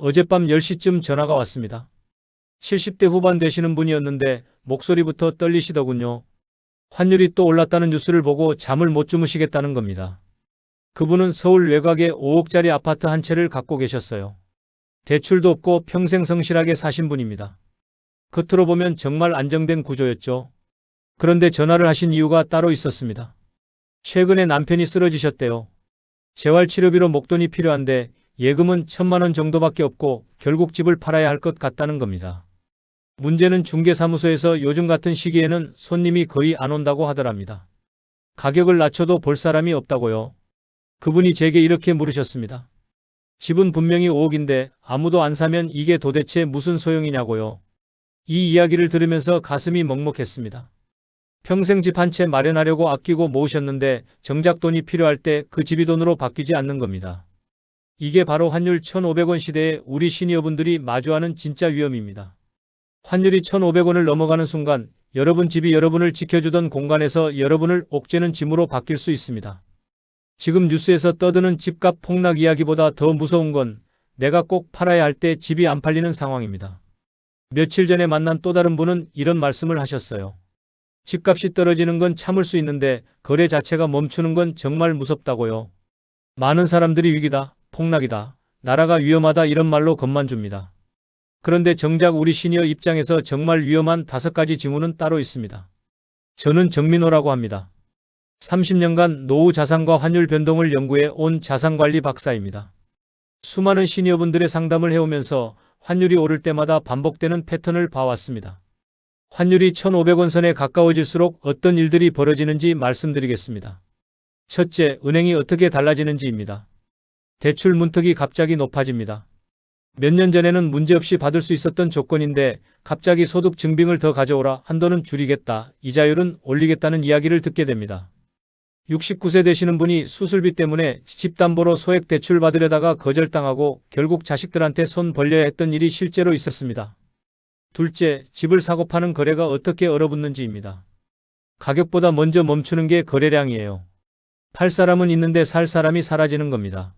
어젯밤 10시쯤 전화가 왔습니다. 70대 후반 되시는 분이었는데 목소리부터 떨리시더군요. 환율이 또 올랐다는 뉴스를 보고 잠을 못 주무시겠다는 겁니다. 그분은 서울 외곽에 5억짜리 아파트 한 채를 갖고 계셨어요. 대출도 없고 평생 성실하게 사신 분입니다. 겉으로 보면 정말 안정된 구조였죠. 그런데 전화를 하신 이유가 따로 있었습니다. 최근에 남편이 쓰러지셨대요. 재활치료비로 목돈이 필요한데 예금은 1,000만 원 정도밖에 없고 결국 집을 팔아야 할 것 같다는 겁니다. 문제는 중개사무소에서 요즘 같은 시기에는 손님이 거의 안 온다고 하더랍니다. 가격을 낮춰도 볼 사람이 없다고요. 그분이 제게 이렇게 물으셨습니다. 집은 분명히 5억인데 아무도 안 사면 이게 도대체 무슨 소용이냐고요. 이 이야기를 들으면서 가슴이 먹먹했습니다. 평생 집 한 채 마련하려고 아끼고 모으셨는데 정작 돈이 필요할 때 그 집이 돈으로 바뀌지 않는 겁니다. 이게 바로 환율 1,500원 시대에 우리 시니어분들이 마주하는 진짜 위험입니다. 환율이 1,500원을 넘어가는 순간 여러분 집이 여러분을 지켜주던 공간에서 여러분을 옥죄는 짐으로 바뀔 수 있습니다. 지금 뉴스에서 떠드는 집값 폭락 이야기보다 더 무서운 건 내가 꼭 팔아야 할 때 집이 안 팔리는 상황입니다. 며칠 전에 만난 또 다른 분은 이런 말씀을 하셨어요. 집값이 떨어지는 건 참을 수 있는데 거래 자체가 멈추는 건 정말 무섭다고요. 많은 사람들이 위기다, 폭락이다, 나라가 위험하다 이런 말로 겁만 줍니다. 그런데 정작 우리 시니어 입장에서 정말 위험한 5가지 징후는 따로 있습니다. 저는 정민호라고 합니다. 30년간 노후 자산과 환율 변동을 연구해 온 자산관리 박사입니다. 수많은 시니어분들의 상담을 해오면서 환율이 오를 때마다 반복되는 패턴을 봐왔습니다. 환율이 1,500원 선에 가까워질수록 어떤 일들이 벌어지는지 말씀드리겠습니다. 첫째, 은행이 어떻게 달라지는지입니다. 대출 문턱이 갑자기 높아집니다. 몇 년 전에는 문제없이 받을 수 있었던 조건인데 갑자기 소득 증빙을 더 가져오라, 한도는 줄이겠다, 이자율은 올리겠다는 이야기를 듣게 됩니다. 69세 되시는 분이 수술비 때문에 집담보로 소액 대출 받으려다가 거절당하고 결국 자식들한테 손 벌려야 했던 일이 실제로 있었습니다. 둘째, 집을 사고 파는 거래가 어떻게 얼어붙는지입니다. 가격보다 먼저 멈추는 게 거래량이에요. 팔 사람은 있는데 살 사람이 사라지는 겁니다.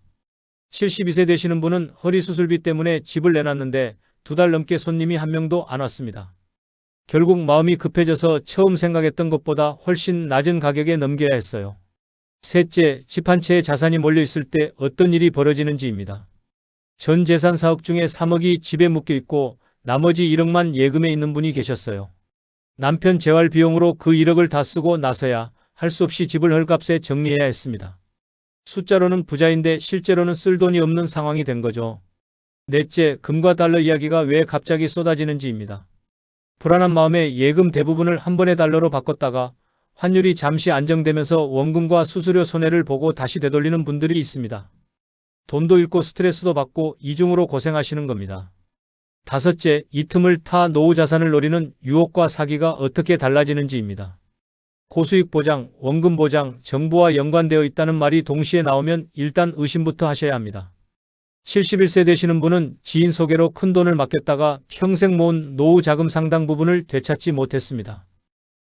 72세 되시는 분은 허리 수술비 때문에 집을 내놨는데 2달 넘게 손님이 한 명도 안 왔습니다. 결국 마음이 급해져서 처음 생각했던 것보다 훨씬 낮은 가격에 넘겨야 했어요. 셋째, 집 한 채에 자산이 몰려있을 때 어떤 일이 벌어지는지입니다. 전 재산 4억 중에 3억이 집에 묶여있고 나머지 1억만 예금에 있는 분이 계셨어요. 남편 재활 비용으로 그 1억을 다 쓰고 나서야 할 수 없이 집을 헐값에 정리해야 했습니다. 숫자로는 부자인데 실제로는 쓸 돈이 없는 상황이 된 거죠. 넷째, 금과 달러 이야기가 왜 갑자기 쏟아지는지입니다. 불안한 마음에 예금 대부분을 한 번에 달러로 바꿨다가 환율이 잠시 안정되면서 원금과 수수료 손해를 보고 다시 되돌리는 분들이 있습니다. 돈도 잃고 스트레스도 받고 이중으로 고생하시는 겁니다. 다섯째, 이 틈을 타 노후 자산을 노리는 유혹과 사기가 어떻게 달라지는지입니다. 고수익 보장, 원금 보장, 정부와 연관되어 있다는 말이 동시에 나오면 일단 의심부터 하셔야 합니다. 71세 되시는 분은 지인 소개로 큰돈을 맡겼다가 평생 모은 노후 자금 상당 부분을 되찾지 못했습니다.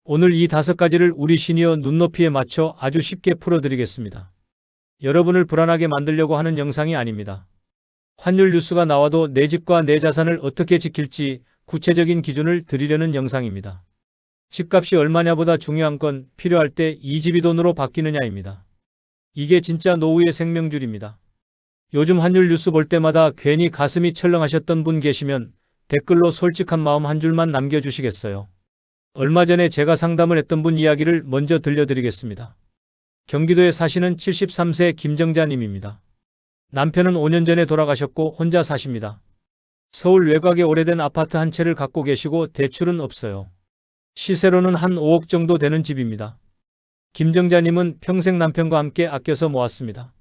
오늘 이 5가지를 우리 시니어 눈높이에 맞춰 아주 쉽게 풀어드리겠습니다. 여러분을 불안하게 만들려고 하는 영상이 아닙니다. 환율 뉴스가 나와도 내 집과 내 자산을 어떻게 지킬지 구체적인 기준을 드리려는 영상입니다. 집값이 얼마냐보다 중요한 건 필요할 때 이 집이 돈으로 바뀌느냐입니다. 이게 진짜 노후의 생명줄입니다. 요즘 환율 뉴스 볼 때마다 괜히 가슴이 철렁하셨던 분 계시면 댓글로 솔직한 마음 한 줄만 남겨주시겠어요? 얼마 전에 제가 상담을 했던 분 이야기를 먼저 들려드리겠습니다. 경기도에 사시는 73세 김정자님입니다. 남편은 5년 전에 돌아가셨고 혼자 사십니다. 서울 외곽에 오래된 아파트 한 채를 갖고 계시고 대출은 없어요. 시세로는 한 5억 정도 되는 집입니다. 김정자님은 평생 남편과 함께 아껴서 모았습니다.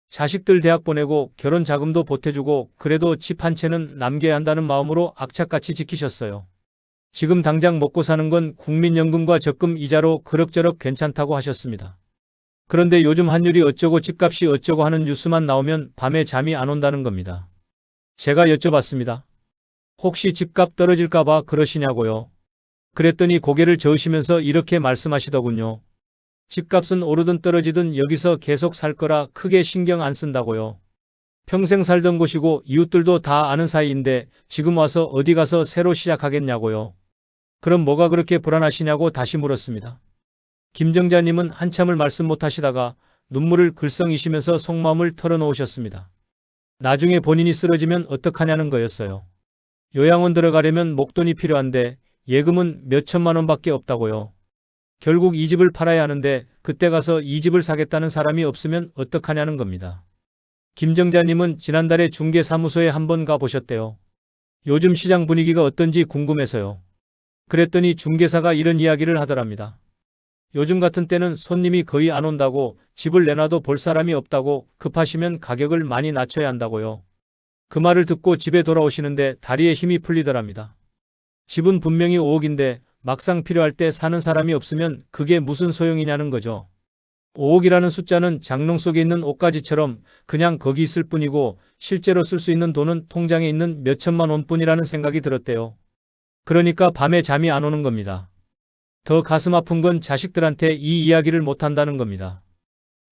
자식들 대학 보내고 결혼 자금도 보태주고 그래도 집 한 채는 남겨야 한다는 마음으로 악착같이 지키셨어요. 지금 당장 먹고 사는 건 국민연금과 적금 이자로 그럭저럭 괜찮다고 하셨습니다. 그런데 요즘 환율이 어쩌고 집값이 어쩌고 하는 뉴스만 나오면 밤에 잠이 안 온다는 겁니다. 제가 여쭤봤습니다. 혹시 집값 떨어질까봐 그러시냐고요? 그랬더니 고개를 저으시면서 이렇게 말씀하시더군요. 집값은 오르든 떨어지든 여기서 계속 살 거라 크게 신경 안 쓴다고요. 평생 살던 곳이고 이웃들도 다 아는 사이인데 지금 와서 어디 가서 새로 시작하겠냐고요. 그럼 뭐가 그렇게 불안하시냐고 다시 물었습니다. 김정자님은 한참을 말씀 못하시다가 눈물을 글썽이시면서 속마음을 털어놓으셨습니다. 나중에 본인이 쓰러지면 어떡하냐는 거였어요. 요양원 들어가려면 목돈이 필요한데 예금은 몇 천만 원밖에 없다고요. 결국 이 집을 팔아야 하는데 그때 가서 이 집을 사겠다는 사람이 없으면 어떡하냐는 겁니다. 김정자님은 지난달에 중개사무소에 한번 가보셨대요. 요즘 시장 분위기가 어떤지 궁금해서요. 그랬더니 중개사가 이런 이야기를 하더랍니다. 요즘 같은 때는 손님이 거의 안 온다고, 집을 내놔도 볼 사람이 없다고, 급하시면 가격을 많이 낮춰야 한다고요. 그 말을 듣고 집에 돌아오시는데 다리에 힘이 풀리더랍니다. 집은 분명히 5억인데 막상 필요할 때 사는 사람이 없으면 그게 무슨 소용이냐는 거죠. 5억이라는 숫자는 장롱 속에 있는 옷가지처럼 그냥 거기 있을 뿐이고 실제로 쓸 수 있는 돈은 통장에 있는 몇 천만 원뿐이라는 생각이 들었대요. 그러니까 밤에 잠이 안 오는 겁니다. 더 가슴 아픈 건 자식들한테 이 이야기를 못한다는 겁니다.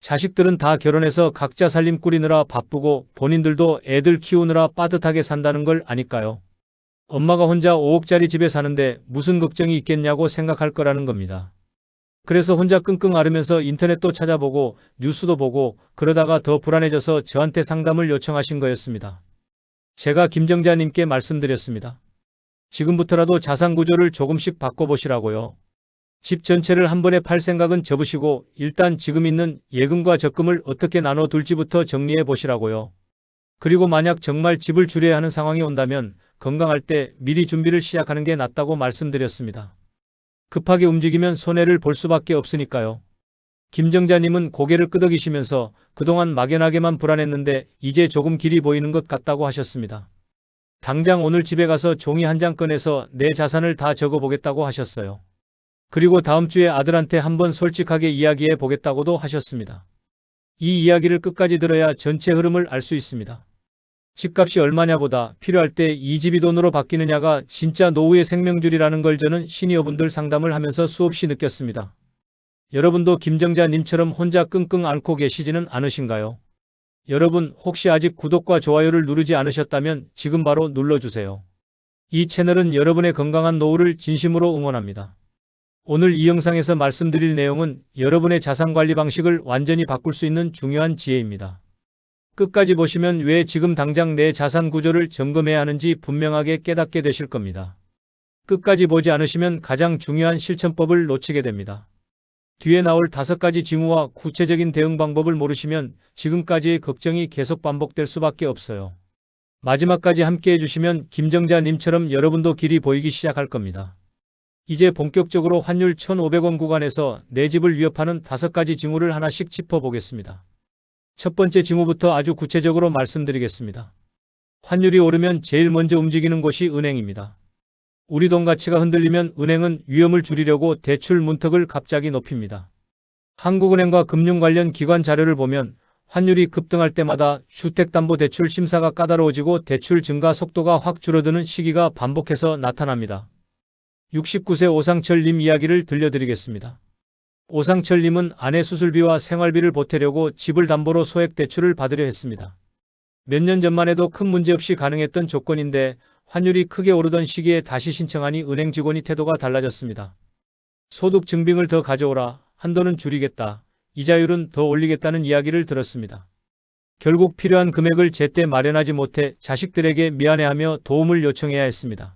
자식들은 다 결혼해서 각자 살림 꾸리느라 바쁘고 본인들도 애들 키우느라 빠듯하게 산다는 걸 아니까요. 엄마가 혼자 5억짜리 집에 사는데 무슨 걱정이 있겠냐고 생각할 거라는 겁니다. 그래서 혼자 끙끙 앓으면서 인터넷도 찾아보고 뉴스도 보고 그러다가 더 불안해져서 저한테 상담을 요청하신 거였습니다. 제가 김정자님께 말씀드렸습니다. 지금부터라도 자산 구조를 조금씩 바꿔보시라고요. 집 전체를 한 번에 팔 생각은 접으시고 일단 지금 있는 예금과 적금을 어떻게 나눠둘지부터 정리해 보시라고요. 그리고 만약 정말 집을 줄여야 하는 상황이 온다면 건강할 때 미리 준비를 시작하는 게 낫다고 말씀드렸습니다. 급하게 움직이면 손해를 볼 수밖에 없으니까요. 김정자님은 고개를 끄덕이시면서 그동안 막연하게만 불안했는데 이제 조금 길이 보이는 것 같다고 하셨습니다. 당장 오늘 집에 가서 종이 한 장 꺼내서 내 자산을 다 적어보겠다고 하셨어요. 그리고 다음 주에 아들한테 한번 솔직하게 이야기해 보겠다고도 하셨습니다. 이 이야기를 끝까지 들어야 전체 흐름을 알 수 있습니다. 집값이 얼마냐보다 필요할 때 이 집이 돈으로 바뀌느냐가 진짜 노후의 생명줄이라는 걸 저는 시니어분들 상담을 하면서 수없이 느꼈습니다. 여러분도 김정자님처럼 혼자 끙끙 앓고 계시지는 않으신가요? 여러분 혹시 아직 구독과 좋아요를 누르지 않으셨다면 지금 바로 눌러주세요. 이 채널은 여러분의 건강한 노후를 진심으로 응원합니다. 오늘 이 영상에서 말씀드릴 내용은 여러분의 자산관리 방식을 완전히 바꿀 수 있는 중요한 지혜입니다. 끝까지 보시면 왜 지금 당장 내 자산 구조를 점검해야 하는지 분명하게 깨닫게 되실 겁니다. 끝까지 보지 않으시면 가장 중요한 실천법을 놓치게 됩니다. 뒤에 나올 5가지 징후와 구체적인 대응 방법을 모르시면 지금까지의 걱정이 계속 반복될 수밖에 없어요. 마지막까지 함께 해주시면 김정자님처럼 여러분도 길이 보이기 시작할 겁니다. 이제 본격적으로 환율 1,500원 구간에서 내 집을 위협하는 5가지 징후를 하나씩 짚어보겠습니다. 첫 번째 징후부터 아주 구체적으로 말씀드리겠습니다. 환율이 오르면 제일 먼저 움직이는 곳이 은행입니다. 우리 돈 가치가 흔들리면 은행은 위험을 줄이려고 대출 문턱을 갑자기 높입니다. 한국은행과 금융 관련 기관 자료를 보면 환율이 급등할 때마다 주택담보대출 심사가 까다로워지고 대출 증가 속도가 확 줄어드는 시기가 반복해서 나타납니다. 69세 오상철님 이야기를 들려드리겠습니다. 오상철님은 아내 수술비와 생활비를 보태려고 집을 담보로 소액대출을 받으려 했습니다. 몇 년 전만 해도 큰 문제 없이 가능했던 조건인데 환율이 크게 오르던 시기에 다시 신청하니 은행 직원이 태도가 달라졌습니다. 소득 증빙을 더 가져오라, 한도는 줄이겠다, 이자율은 더 올리겠다는 이야기를 들었습니다. 결국 필요한 금액을 제때 마련하지 못해 자식들에게 미안해하며 도움을 요청해야 했습니다.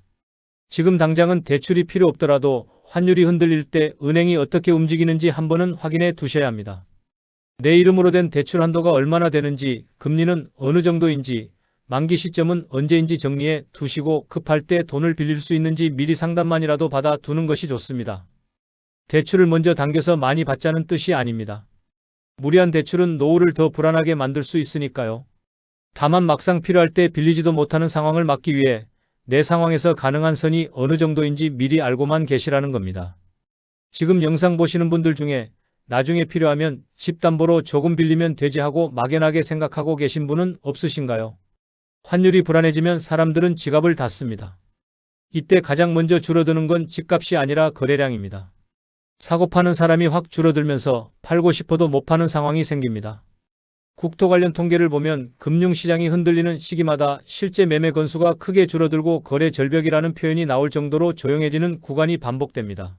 지금 당장은 대출이 필요 없더라도 환율이 흔들릴 때 은행이 어떻게 움직이는지 한번은 확인해 두셔야 합니다. 내 이름으로 된 대출 한도가 얼마나 되는지, 금리는 어느 정도인지, 만기 시점은 언제인지 정리해 두시고 급할 때 돈을 빌릴 수 있는지 미리 상담만이라도 받아 두는 것이 좋습니다. 대출을 먼저 당겨서 많이 받자는 뜻이 아닙니다. 무리한 대출은 노후를 더 불안하게 만들 수 있으니까요. 다만 막상 필요할 때 빌리지도 못하는 상황을 막기 위해 내 상황에서 가능한 선이 어느 정도인지 미리 알고만 계시라는 겁니다. 지금 영상 보시는 분들 중에 나중에 필요하면 집 담보로 조금 빌리면 되지 하고 막연하게 생각하고 계신 분은 없으신가요? 환율이 불안해지면 사람들은 지갑을 닫습니다. 이때 가장 먼저 줄어드는 건 집값이 아니라 거래량입니다. 사고 파는 사람이 확 줄어들면서 팔고 싶어도 못 파는 상황이 생깁니다. 국토 관련 통계를 보면 금융시장이 흔들리는 시기마다 실제 매매 건수가 크게 줄어들고 거래 절벽이라는 표현이 나올 정도로 조용해지는 구간이 반복됩니다.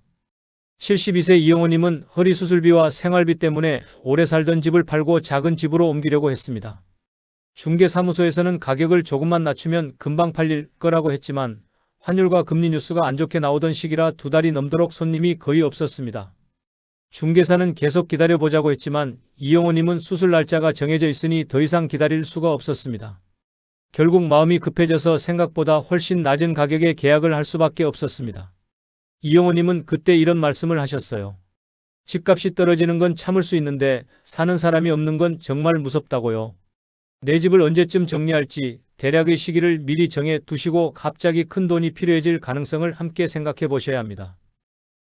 72세 이영호님은 허리 수술비와 생활비 때문에 오래 살던 집을 팔고 작은 집으로 옮기려고 했습니다. 중개사무소에서는 가격을 조금만 낮추면 금방 팔릴 거라고 했지만 환율과 금리 뉴스가 안 좋게 나오던 시기라 2달이 넘도록 손님이 거의 없었습니다. 중개사는 계속 기다려보자고 했지만 이영호님은 수술 날짜가 정해져 있으니 더 이상 기다릴 수가 없었습니다. 결국 마음이 급해져서 생각보다 훨씬 낮은 가격에 계약을 할 수밖에 없었습니다. 이영호님은 그때 이런 말씀을 하셨어요. 집값이 떨어지는 건 참을 수 있는데 사는 사람이 없는 건 정말 무섭다고요. 내 집을 언제쯤 정리할지 대략의 시기를 미리 정해 두시고 갑자기 큰 돈이 필요해질 가능성을 함께 생각해 보셔야 합니다.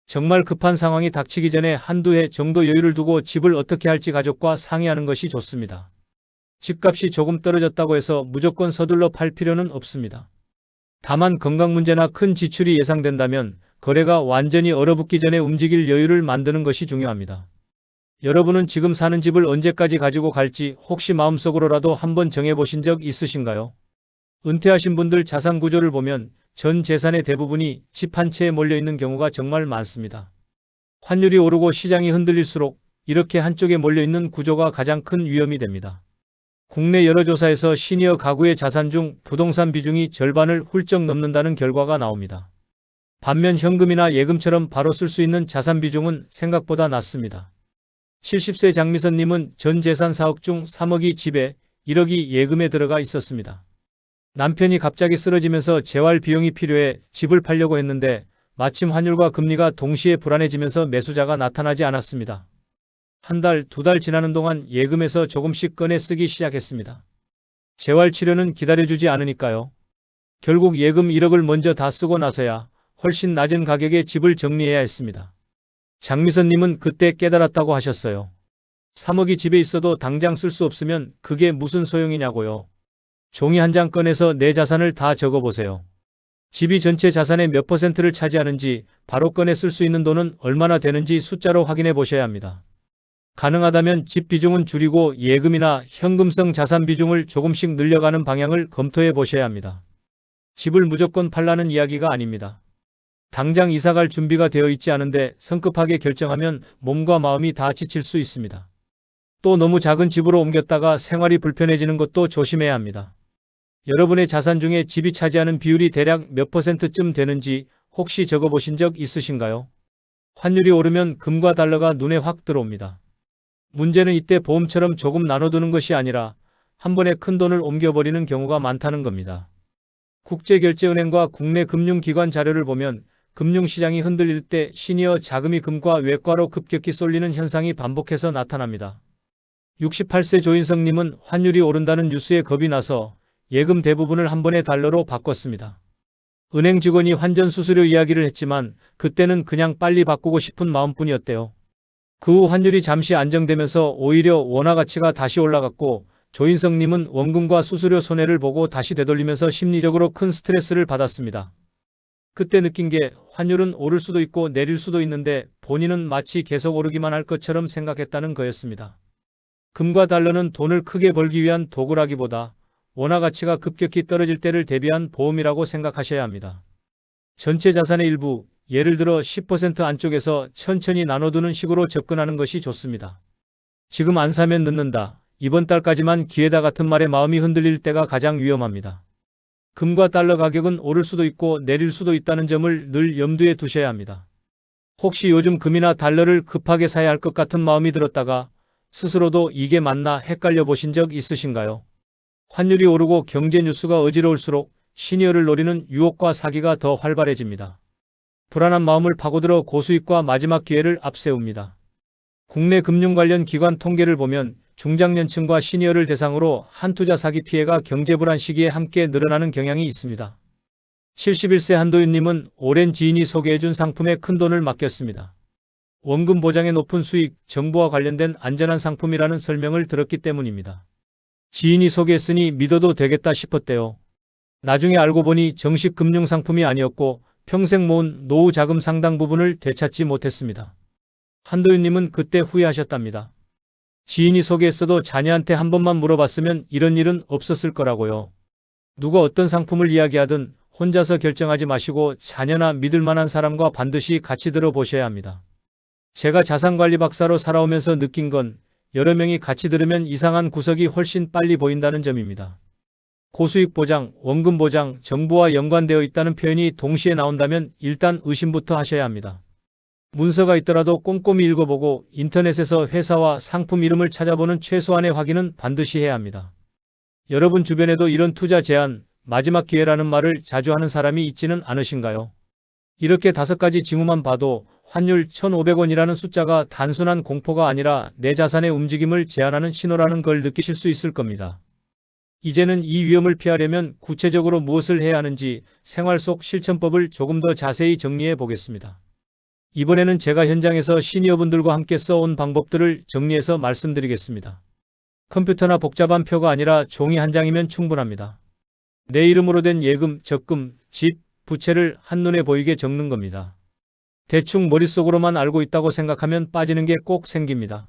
정말 급한 상황이 닥치기 전에 한두 해 정도 여유를 두고 집을 어떻게 할지 가족과 상의하는 것이 좋습니다. 집값이 조금 떨어졌다고 해서 무조건 서둘러 팔 필요는 없습니다. 다만 건강 문제나 큰 지출이 예상된다면 거래가 완전히 얼어붙기 전에 움직일 여유를 만드는 것이 중요합니다. 여러분은 지금 사는 집을 언제까지 가지고 갈지 혹시 마음속으로라도 한번 정해보신 적 있으신가요? 은퇴하신 분들 자산 구조를 보면 전 재산의 대부분이 집 한 채에 몰려있는 경우가 정말 많습니다. 환율이 오르고 시장이 흔들릴수록 이렇게 한쪽에 몰려있는 구조가 가장 큰 위험이 됩니다. 국내 여러 조사에서 시니어 가구의 자산 중 부동산 비중이 절반을 훌쩍 넘는다는 결과가 나옵니다. 반면 현금이나 예금처럼 바로 쓸 수 있는 자산 비중은 생각보다 낮습니다. 70세 장미선님은 전 재산 4억 중 3억이 집에 1억이 예금에 들어가 있었습니다. 남편이 갑자기 쓰러지면서 재활 비용이 필요해 집을 팔려고 했는데 마침 환율과 금리가 동시에 불안해지면서 매수자가 나타나지 않았습니다. 한 달, 2달 지나는 동안 예금에서 조금씩 꺼내 쓰기 시작했습니다. 재활치료는 기다려주지 않으니까요. 결국 예금 1억을 먼저 다 쓰고 나서야 훨씬 낮은 가격에 집을 정리해야 했습니다. 장미선님은 그때 깨달았다고 하셨어요. 3억이 집에 있어도 당장 쓸 수 없으면 그게 무슨 소용이냐고요. 종이 한 장 꺼내서 내 자산을 다 적어보세요. 집이 전체 자산의 몇 %를 차지하는지, 바로 꺼내 쓸 수 있는 돈은 얼마나 되는지 숫자로 확인해 보셔야 합니다. 가능하다면 집 비중은 줄이고 예금이나 현금성 자산 비중을 조금씩 늘려가는 방향을 검토해 보셔야 합니다. 집을 무조건 팔라는 이야기가 아닙니다. 당장 이사갈 준비가 되어 있지 않은데 성급하게 결정하면 몸과 마음이 다 지칠 수 있습니다. 또 너무 작은 집으로 옮겼다가 생활이 불편해지는 것도 조심해야 합니다. 여러분의 자산 중에 집이 차지하는 비율이 대략 몇 %쯤 되는지 혹시 적어보신 적 있으신가요? 환율이 오르면 금과 달러가 눈에 확 들어옵니다. 문제는 이때 보험처럼 조금 나눠두는 것이 아니라 한 번에 큰 돈을 옮겨버리는 경우가 많다는 겁니다. 국제결제은행과 국내 금융기관 자료를 보면 금융시장이 흔들릴 때 시니어 자금이 금과 외과로 급격히 쏠리는 현상이 반복해서 나타납니다. 68세 조인성님은 환율이 오른다는 뉴스에 겁이 나서 예금 대부분을 한 번에 달러로 바꿨습니다. 은행 직원이 환전 수수료 이야기를 했지만 그때는 그냥 빨리 바꾸고 싶은 마음뿐이었대요. 그 후 환율이 잠시 안정되면서 오히려 원화 가치가 다시 올라갔고 조인성님은 원금과 수수료 손해를 보고 다시 되돌리면서 심리적으로 큰 스트레스를 받았습니다. 그때 느낀 게 환율은 오를 수도 있고 내릴 수도 있는데 본인은 마치 계속 오르기만 할 것처럼 생각했다는 거였습니다. 금과 달러는 돈을 크게 벌기 위한 도구라기보다 원화 가치가 급격히 떨어질 때를 대비한 보험이라고 생각하셔야 합니다. 전체 자산의 일부, 예를 들어 10% 안쪽에서 천천히 나눠두는 식으로 접근하는 것이 좋습니다. 지금 안 사면 늦는다. 이번 달까지만 기회다 같은 말에 마음이 흔들릴 때가 가장 위험합니다. 금과 달러 가격은 오를 수도 있고 내릴 수도 있다는 점을 늘 염두에 두셔야 합니다. 혹시 요즘 금이나 달러를 급하게 사야 할 것 같은 마음이 들었다가 스스로도 이게 맞나 헷갈려 보신 적 있으신가요? 환율이 오르고 경제 뉴스가 어지러울수록 시니어를 노리는 유혹과 사기가 더 활발해집니다. 불안한 마음을 파고들어 고수익과 마지막 기회를 앞세웁니다. 국내 금융 관련 기관 통계를 보면 중장년층과 시니어를 대상으로 한투자 사기 피해가 경제불안 시기에 함께 늘어나는 경향이 있습니다. 71세 한도윤님은 오랜 지인이 소개해준 상품에 큰돈을 맡겼습니다. 원금 보장의 높은 수익, 정보와 관련된 안전한 상품이라는 설명을 들었기 때문입니다. 지인이 소개했으니 믿어도 되겠다 싶었대요. 나중에 알고 보니 정식 금융상품이 아니었고 평생 모은 노후 자금 상당 부분을 되찾지 못했습니다. 한도윤님은 그때 후회하셨답니다. 지인이 소개했어도 자녀한테 한 번만 물어봤으면 이런 일은 없었을 거라고요. 누가 어떤 상품을 이야기하든 혼자서 결정하지 마시고 자녀나 믿을 만한 사람과 반드시 같이 들어보셔야 합니다. 제가 자산관리 박사로 살아오면서 느낀 건 여러 명이 같이 들으면 이상한 구석이 훨씬 빨리 보인다는 점입니다. 고수익 보장, 원금 보장, 정부와 연관되어 있다는 표현이 동시에 나온다면 일단 의심부터 하셔야 합니다. 문서가 있더라도 꼼꼼히 읽어보고 인터넷에서 회사와 상품 이름을 찾아보는 최소한의 확인은 반드시 해야 합니다. 여러분 주변에도 이런 투자 제안, 마지막 기회라는 말을 자주 하는 사람이 있지는 않으신가요? 이렇게 5가지 징후만 봐도 환율 1,500원이라는 숫자가 단순한 공포가 아니라 내 자산의 움직임을 제한하는 신호라는 걸 느끼실 수 있을 겁니다. 이제는 이 위험을 피하려면 구체적으로 무엇을 해야 하는지 생활 속 실천법을 조금 더 자세히 정리해 보겠습니다. 이번에는 제가 현장에서 시니어분들과 함께 써온 방법들을 정리해서 말씀드리겠습니다. 컴퓨터나 복잡한 표가 아니라 종이 한 장이면 충분합니다. 내 이름으로 된 예금, 적금, 집, 부채를 한눈에 보이게 적는 겁니다. 대충 머릿속으로만 알고 있다고 생각하면 빠지는 게 꼭 생깁니다.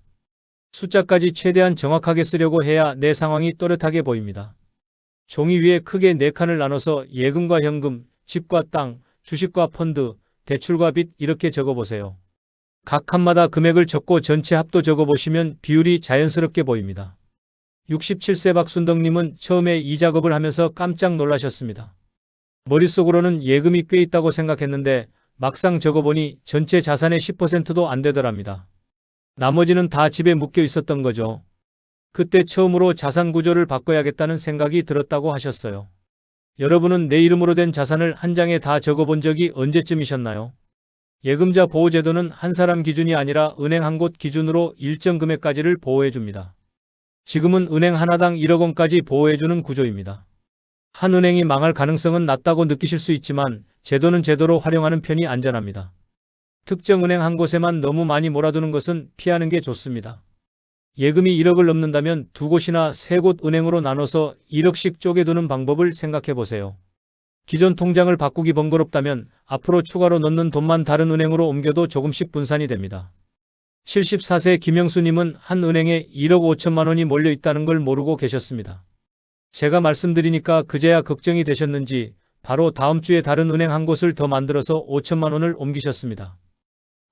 숫자까지 최대한 정확하게 쓰려고 해야 내 상황이 또렷하게 보입니다. 종이 위에 크게 4칸을 나눠서 예금과 현금, 집과 땅, 주식과 펀드, 대출과 빚 이렇게 적어보세요. 각 칸마다 금액을 적고 전체 합도 적어보시면 비율이 자연스럽게 보입니다. 67세 박순덕님은 처음에 이 작업을 하면서 깜짝 놀라셨습니다. 머릿속으로는 예금이 꽤 있다고 생각했는데 막상 적어보니 전체 자산의 10%도 안 되더랍니다. 나머지는 다 집에 묶여 있었던 거죠. 그때 처음으로 자산 구조를 바꿔야겠다는 생각이 들었다고 하셨어요. 여러분은 내 이름으로 된 자산을 한 장에 다 적어본 적이 언제쯤이셨나요? 예금자 보호제도는 한 사람 기준이 아니라 은행 한 곳 기준으로 일정 금액까지를 보호해줍니다. 지금은 은행 하나당 1억 원까지 보호해주는 구조입니다. 한 은행이 망할 가능성은 낮다고 느끼실 수 있지만 제도는 제도로 활용하는 편이 안전합니다. 특정 은행 한 곳에만 너무 많이 몰아두는 것은 피하는 게 좋습니다. 예금이 1억을 넘는다면 2곳이나 3곳 은행으로 나눠서 1억씩 쪼개두는 방법을 생각해 보세요. 기존 통장을 바꾸기 번거롭다면 앞으로 추가로 넣는 돈만 다른 은행으로 옮겨도 조금씩 분산이 됩니다. 74세 김영수님은 한 은행에 1억 5천만 원이 몰려 있다는 걸 모르고 계셨습니다. 제가 말씀드리니까 그제야 걱정이 되셨는지 바로 다음 주에 다른 은행 한 곳을 더 만들어서 5천만 원을 옮기셨습니다.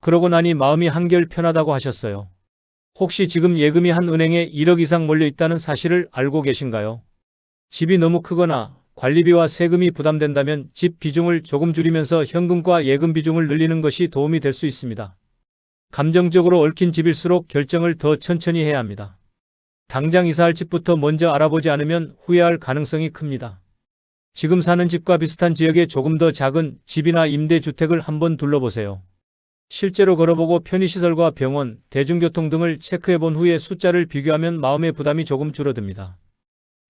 그러고 나니 마음이 한결 편하다고 하셨어요. 혹시 지금 예금이 한 은행에 1억 이상 몰려 있다는 사실을 알고 계신가요? 집이 너무 크거나 관리비와 세금이 부담된다면 집 비중을 조금 줄이면서 현금과 예금 비중을 늘리는 것이 도움이 될 수 있습니다. 감정적으로 얽힌 집일수록 결정을 더 천천히 해야 합니다. 당장 이사할 집부터 먼저 알아보지 않으면 후회할 가능성이 큽니다. 지금 사는 집과 비슷한 지역에 조금 더 작은 집이나 임대주택을 한번 둘러보세요. 실제로 걸어보고 편의시설과 병원, 대중교통 등을 체크해본 후에 숫자를 비교하면 마음의 부담이 조금 줄어듭니다.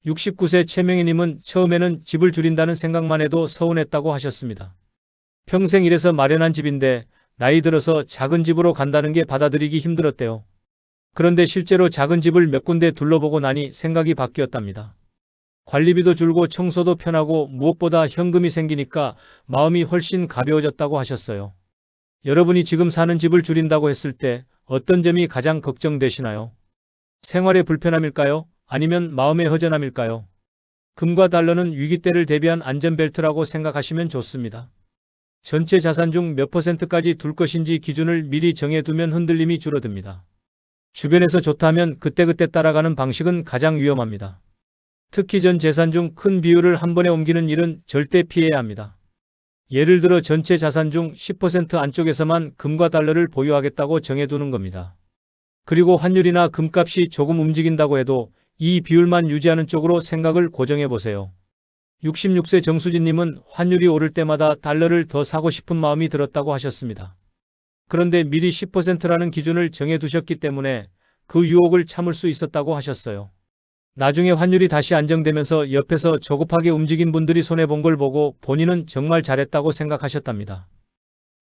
69세 최명희님은 처음에는 집을 줄인다는 생각만 해도 서운했다고 하셨습니다. 평생 일해서 마련한 집인데 나이 들어서 작은 집으로 간다는 게 받아들이기 힘들었대요. 그런데 실제로 작은 집을 몇 군데 둘러보고 나니 생각이 바뀌었답니다. 관리비도 줄고 청소도 편하고 무엇보다 현금이 생기니까 마음이 훨씬 가벼워졌다고 하셨어요. 여러분이 지금 사는 집을 줄인다고 했을 때 어떤 점이 가장 걱정되시나요? 생활의 불편함일까요? 아니면 마음의 허전함일까요? 금과 달러는 위기 때를 대비한 안전벨트라고 생각하시면 좋습니다. 전체 자산 중 몇 %까지 둘 것인지 기준을 미리 정해두면 흔들림이 줄어듭니다. 주변에서 좋다면 그때그때 따라가는 방식은 가장 위험합니다. 특히 전 재산 중 큰 비율을 한 번에 옮기는 일은 절대 피해야 합니다. 예를 들어 전체 자산 중 10% 안쪽에서만 금과 달러를 보유하겠다고 정해두는 겁니다. 그리고 환율이나 금값이 조금 움직인다고 해도 이 비율만 유지하는 쪽으로 생각을 고정해 보세요. 66세 정수진님은 환율이 오를 때마다 달러를 더 사고 싶은 마음이 들었다고 하셨습니다. 그런데 미리 10%라는 기준을 정해두셨기 때문에 그 유혹을 참을 수 있었다고 하셨어요. 나중에 환율이 다시 안정되면서 옆에서 조급하게 움직인 분들이 손해본 걸 보고 본인은 정말 잘했다고 생각하셨답니다.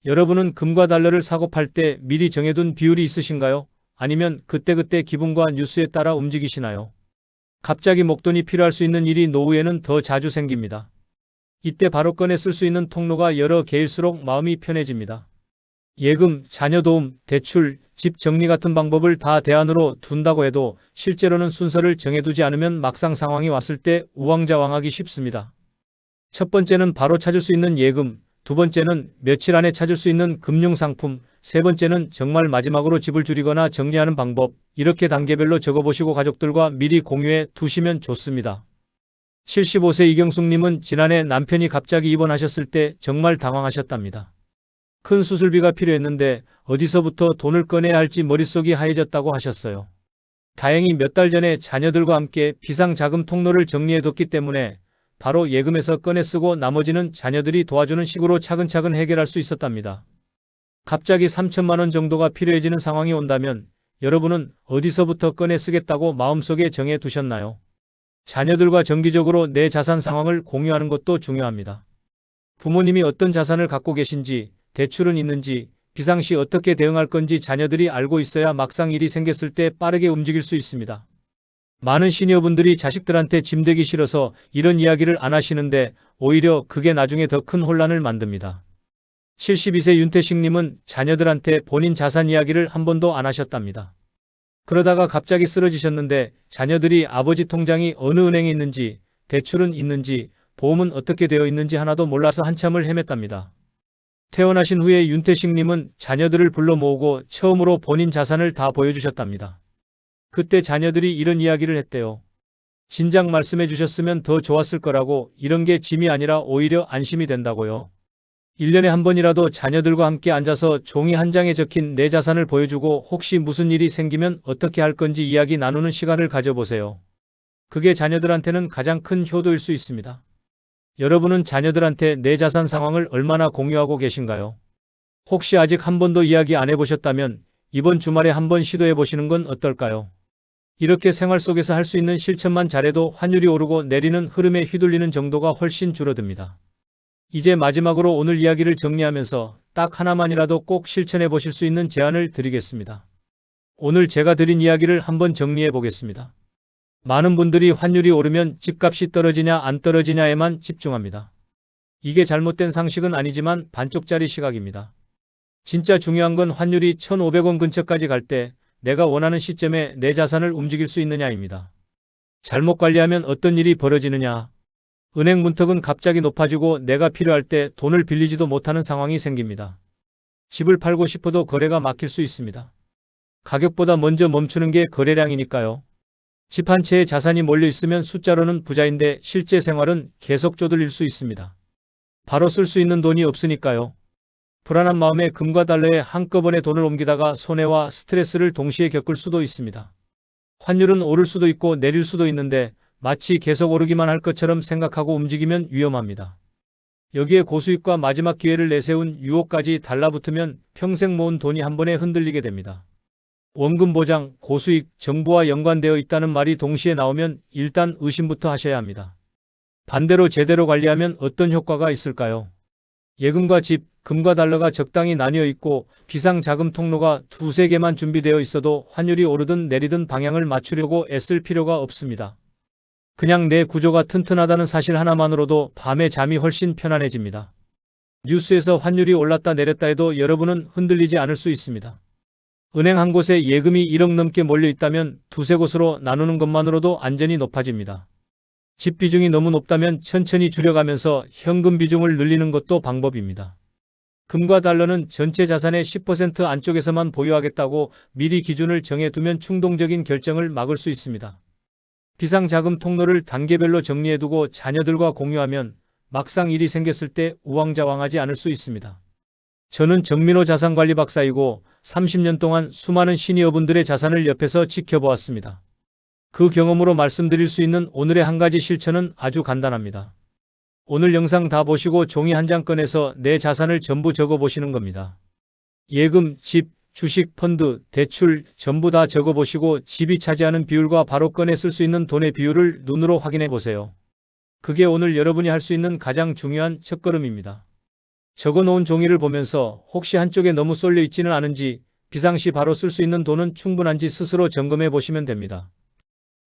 여러분은 금과 달러를 사고 팔 때 미리 정해둔 비율이 있으신가요? 아니면 그때그때 기분과 뉴스에 따라 움직이시나요? 갑자기 목돈이 필요할 수 있는 일이 노후에는 더 자주 생깁니다. 이때 바로 꺼내 쓸 수 있는 통로가 여러 개일수록 마음이 편해집니다. 예금, 자녀 도움, 대출, 집 정리 같은 방법을 다 대안으로 둔다고 해도 실제로는 순서를 정해두지 않으면 막상 상황이 왔을 때 우왕좌왕하기 쉽습니다. 첫 번째는 바로 찾을 수 있는 예금, 두 번째는 며칠 안에 찾을 수 있는 금융상품, 세 번째는 정말 마지막으로 집을 줄이거나 정리하는 방법, 이렇게 단계별로 적어보시고 가족들과 미리 공유해 두시면 좋습니다. 75세 이경숙님은 지난해 남편이 갑자기 입원하셨을 때 정말 당황하셨답니다. 큰 수술비가 필요했는데 어디서부터 돈을 꺼내야 할지 머릿속이 하얘졌다고 하셨어요. 다행히 몇 달 전에 자녀들과 함께 비상자금 통로를 정리해뒀기 때문에 바로 예금에서 꺼내 쓰고 나머지는 자녀들이 도와주는 식으로 차근차근 해결할 수 있었답니다. 갑자기 3천만 원 정도가 필요해지는 상황이 온다면 여러분은 어디서부터 꺼내 쓰겠다고 마음속에 정해 두셨나요? 자녀들과 정기적으로 내 자산 상황을 공유하는 것도 중요합니다. 부모님이 어떤 자산을 갖고 계신지, 대출은 있는지, 비상시 어떻게 대응할 건지 자녀들이 알고 있어야 막상 일이 생겼을 때 빠르게 움직일 수 있습니다. 많은 시니어분들이 자식들한테 짐되기 싫어서 이런 이야기를 안 하시는데 오히려 그게 나중에 더 큰 혼란을 만듭니다. 72세 윤태식님은 자녀들한테 본인 자산 이야기를 한 번도 안 하셨답니다. 그러다가 갑자기 쓰러지셨는데 자녀들이 아버지 통장이 어느 은행에 있는지, 대출은 있는지, 보험은 어떻게 되어 있는지 하나도 몰라서 한참을 헤맸답니다. 퇴원하신 후에 윤태식님은 자녀들을 불러 모으고 처음으로 본인 자산을 다 보여주셨답니다. 그때 자녀들이 이런 이야기를 했대요. 진작 말씀해 주셨으면 더 좋았을 거라고, 이런 게 짐이 아니라 오히려 안심이 된다고요. 1년에 한 번이라도 자녀들과 함께 앉아서 종이 한 장에 적힌 내 자산을 보여주고 혹시 무슨 일이 생기면 어떻게 할 건지 이야기 나누는 시간을 가져보세요. 그게 자녀들한테는 가장 큰 효도일 수 있습니다. 여러분은 자녀들한테 내 자산 상황을 얼마나 공유하고 계신가요? 혹시 아직 한 번도 이야기 안 해보셨다면 이번 주말에 한번 시도해 보시는 건 어떨까요? 이렇게 생활 속에서 할 수 있는 실천만 잘해도 환율이 오르고 내리는 흐름에 휘둘리는 정도가 훨씬 줄어듭니다. 이제 마지막으로 오늘 이야기를 정리하면서 딱 하나만이라도 꼭 실천해 보실 수 있는 제안을 드리겠습니다. 오늘 제가 드린 이야기를 한번 정리해 보겠습니다. 많은 분들이 환율이 오르면 집값이 떨어지냐 안 떨어지냐에만 집중합니다. 이게 잘못된 상식은 아니지만 반쪽짜리 시각입니다. 진짜 중요한 건 환율이 1,500원 근처까지 갈 때 내가 원하는 시점에 내 자산을 움직일 수 있느냐입니다. 잘못 관리하면 어떤 일이 벌어지느냐. 은행 문턱은 갑자기 높아지고 내가 필요할 때 돈을 빌리지도 못하는 상황이 생깁니다. 집을 팔고 싶어도 거래가 막힐 수 있습니다. 가격보다 먼저 멈추는 게 거래량이니까요. 집 한 채에 자산이 몰려 있으면 숫자로는 부자인데 실제 생활은 계속 쪼들릴 수 있습니다. 바로 쓸 수 있는 돈이 없으니까요. 불안한 마음에 금과 달러에 한꺼번에 돈을 옮기다가 손해와 스트레스를 동시에 겪을 수도 있습니다. 환율은 오를 수도 있고 내릴 수도 있는데 마치 계속 오르기만 할 것처럼 생각하고 움직이면 위험합니다. 여기에 고수익과 마지막 기회를 내세운 유혹까지 달라붙으면 평생 모은 돈이 한 번에 흔들리게 됩니다. 원금 보장, 고수익, 정부와 연관되어 있다는 말이 동시에 나오면 일단 의심부터 하셔야 합니다. 반대로 제대로 관리하면 어떤 효과가 있을까요? 예금과 집, 금과 달러가 적당히 나뉘어 있고 비상자금 통로가 두세 개만 준비되어 있어도 환율이 오르든 내리든 방향을 맞추려고 애쓸 필요가 없습니다. 그냥 내 구조가 튼튼하다는 사실 하나만으로도 밤에 잠이 훨씬 편안해집니다. 뉴스에서 환율이 올랐다 내렸다 해도 여러분은 흔들리지 않을 수 있습니다. 은행 한 곳에 예금이 1억 넘게 몰려 있다면 두세 곳으로 나누는 것만으로도 안전이 높아집니다. 집 비중이 너무 높다면 천천히 줄여가면서 현금 비중을 늘리는 것도 방법입니다. 금과 달러는 전체 자산의 10% 안쪽에서만 보유하겠다고 미리 기준을 정해두면 충동적인 결정을 막을 수 있습니다. 비상자금 통로를 단계별로 정리해두고 자녀들과 공유하면 막상 일이 생겼을 때 우왕좌왕하지 않을 수 있습니다. 저는 정민호 자산관리 박사이고 30년 동안 수많은 시니어분들의 자산을 옆에서 지켜보았습니다. 그 경험으로 말씀드릴 수 있는 오늘의 한 가지 실천은 아주 간단합니다. 오늘 영상 다 보시고 종이 한 장 꺼내서 내 자산을 전부 적어보시는 겁니다. 예금, 집, 주식, 펀드, 대출 전부 다 적어보시고 집이 차지하는 비율과 바로 꺼내 쓸 수 있는 돈의 비율을 눈으로 확인해 보세요. 그게 오늘 여러분이 할 수 있는 가장 중요한 첫걸음입니다. 적어놓은 종이를 보면서 혹시 한쪽에 너무 쏠려 있지는 않은지, 비상시 바로 쓸 수 있는 돈은 충분한지 스스로 점검해 보시면 됩니다.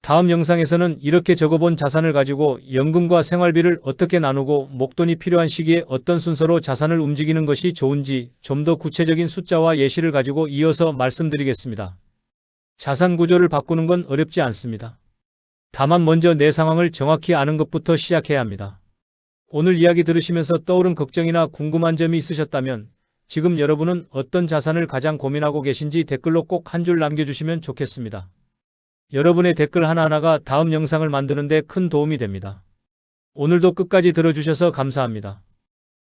다음 영상에서는 이렇게 적어본 자산을 가지고 연금과 생활비를 어떻게 나누고 목돈이 필요한 시기에 어떤 순서로 자산을 움직이는 것이 좋은지 좀 더 구체적인 숫자와 예시를 가지고 이어서 말씀드리겠습니다. 자산 구조를 바꾸는 건 어렵지 않습니다. 다만 먼저 내 상황을 정확히 아는 것부터 시작해야 합니다. 오늘 이야기 들으시면서 떠오른 걱정이나 궁금한 점이 있으셨다면 지금 여러분은 어떤 자산을 가장 고민하고 계신지 댓글로 꼭 한 줄 남겨주시면 좋겠습니다. 여러분의 댓글 하나하나가 다음 영상을 만드는 데 큰 도움이 됩니다. 오늘도 끝까지 들어주셔서 감사합니다.